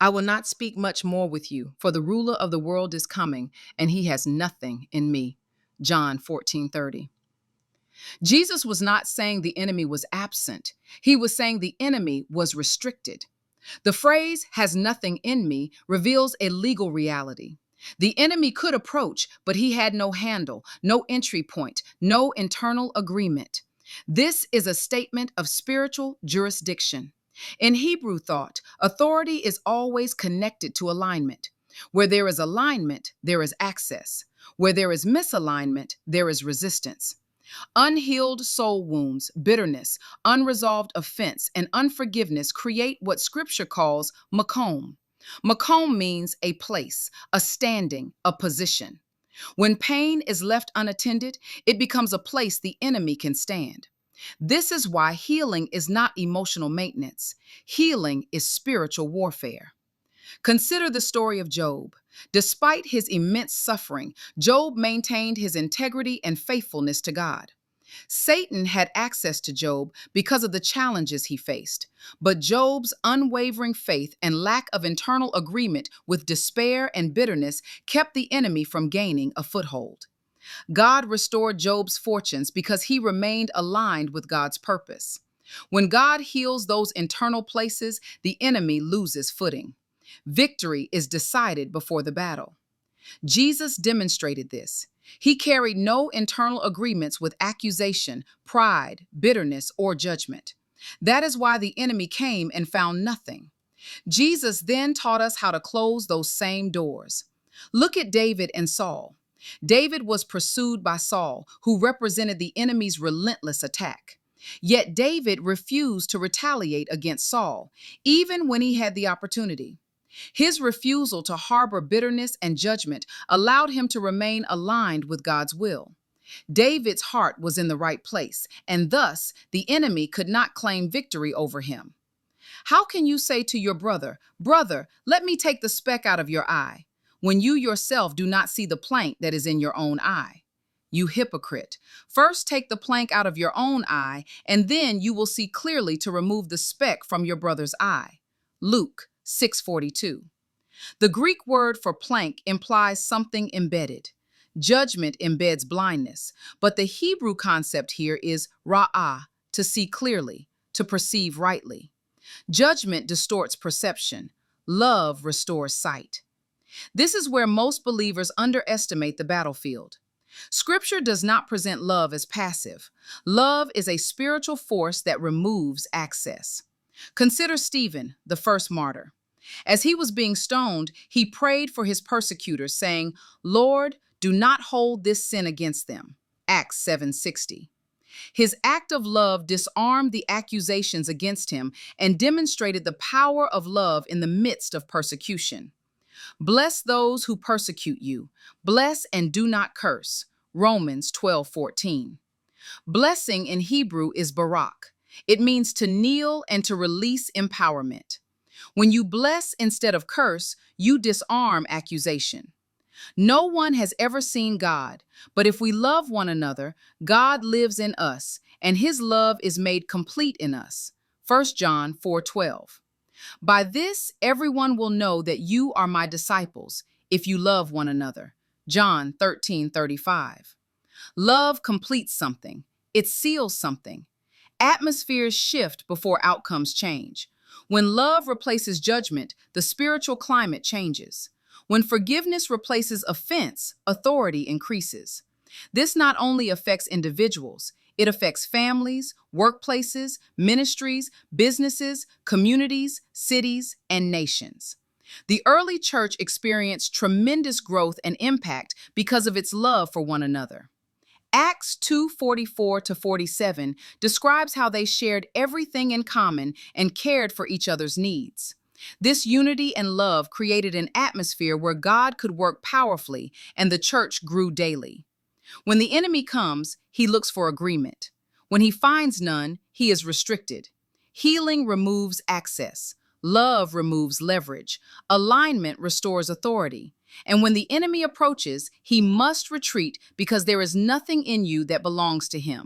I will not speak much more with you, for the ruler of the world is coming, and he has nothing in me. John 14:30. Jesus was not saying the enemy was absent. He was saying the enemy was restricted. The phrase has nothing in me reveals a legal reality. The enemy could approach, but he had no handle, no entry point, no internal agreement. This is a statement of spiritual jurisdiction. In Hebrew thought, authority is always connected to alignment. Where there is alignment, there is access. Where there is misalignment, there is resistance. Unhealed soul wounds, bitterness, unresolved offense, and unforgiveness create what Scripture calls makom. Makom means a place, a standing, a position. When pain is left unattended, it becomes a place the enemy can stand. This is why healing is not emotional maintenance. Healing is spiritual warfare. Consider the story of Job. Despite his immense suffering, Job maintained his integrity and faithfulness to God. Satan had access to Job because of the challenges he faced, but Job's unwavering faith and lack of internal agreement with despair and bitterness kept the enemy from gaining a foothold. God restored Job's fortunes because he remained aligned with God's purpose. When God heals those internal places, the enemy loses footing. Victory is decided before the battle. Jesus demonstrated this. He carried no internal agreements with accusation, pride, bitterness, or judgment. That is why the enemy came and found nothing. Jesus then taught us how to close those same doors. Look at David and Saul. David was pursued by Saul, who represented the enemy's relentless attack. Yet David refused to retaliate against Saul, even when he had the opportunity. His refusal to harbor bitterness and judgment allowed him to remain aligned with God's will. David's heart was in the right place, and thus the enemy could not claim victory over him. How can you say to your brother, "Brother, let me take the speck out of your eye," when you yourself do not see the plank that is in your own eye? You hypocrite. First take the plank out of your own eye, and then you will see clearly to remove the speck from your brother's eye. Luke 6:42. The Greek word for plank implies something embedded. Judgment embeds blindness, but the Hebrew concept here is ra'ah, to see clearly, to perceive rightly. Judgment distorts perception. Love restores sight. This is where most believers underestimate the battlefield. Scripture does not present love as passive. Love is a spiritual force that removes access. Consider Stephen, the first martyr. As he was being stoned, he prayed for his persecutors, saying, "Lord, do not hold this sin against them." Acts 7:60. His act of love disarmed the accusations against him and demonstrated the power of love in the midst of persecution. Bless those who persecute you. Bless and do not curse. Romans 12:14. Blessing in Hebrew is barak. It means to kneel and to release empowerment. When you bless instead of curse, you disarm accusation. No one has ever seen God, but if we love one another, God lives in us, and his love is made complete in us. 1 John 4:12. By this, everyone will know that you are my disciples, if you love one another. John 13:35. Love completes something. It seals something. Atmospheres shift before outcomes change. When love replaces judgment, the spiritual climate changes. When forgiveness replaces offense, authority increases. This not only affects individuals, it affects families, workplaces, ministries, businesses, communities, cities, and nations. The early church experienced tremendous growth and impact because of its love for one another. Acts 2:44-47 describes how they shared everything in common and cared for each other's needs. This unity and love created an atmosphere where God could work powerfully and the church grew daily. When the enemy comes, he looks for agreement. When he finds none, he is restricted. Healing removes access. Love removes leverage. Alignment restores authority. And when the enemy approaches, he must retreat because there is nothing in you that belongs to him.